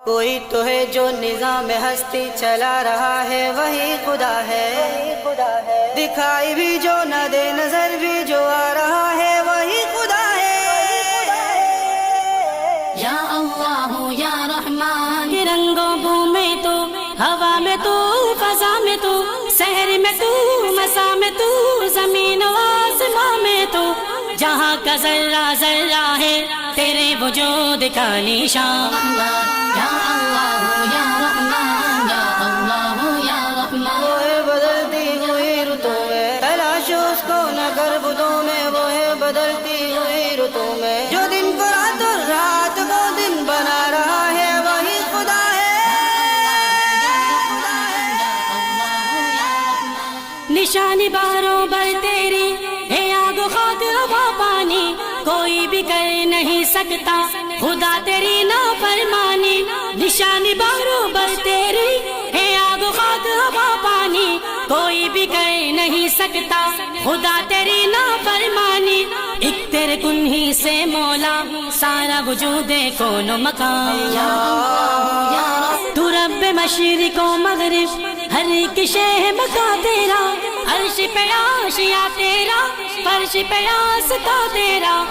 کوئی تو ہے جو نظام ہستی چلا رہا ہے، وہی خدا ہے۔ دکھائی بھی جو نہ دے، نظر بھی جو آ رہا ہے، وہی خدا ہے۔ یا اللہ یا رحمان، رنگوں بو میں تو، ہوا میں تو، فضا میں تو، شہر میں تو، مسا میں تو، زمین و آسمان میں تو، جہاں کا ذرہ ذرہ ہے تیرے وجود کا نشان۔ یا اللہ یا رحمان، یا اللہ یا رحمان۔ وہ ہے بدلتی ہوئی رتوں میں، تلاش اس کو نہ کر بتوں میں، وہ ہے بدلتی ہوئی رتوں میں، جو دن کو رات اور رات کو دن بنا رہا ہے، وہی خدا ہے۔ نشانی باروں بر تیری ہے، آگ و خاک ہوا پانی، کوئی بھی کر نہیں سکتا خدا تیری نافرمانی۔ نشانی باروں بر تیری ہے، آگ و خاک ہوا پانی، کوئی بھی کر نہیں سکتا خدا تیری نافرمانی۔ ایک تیرے کن ہی سے مولا سارا وجود کون و مکان۔ تو رب مشرق و مغرب، ہر ایک شے مکان تیرا، عرش پہ آشیا تیرا، فرش پہ آستا تیرا۔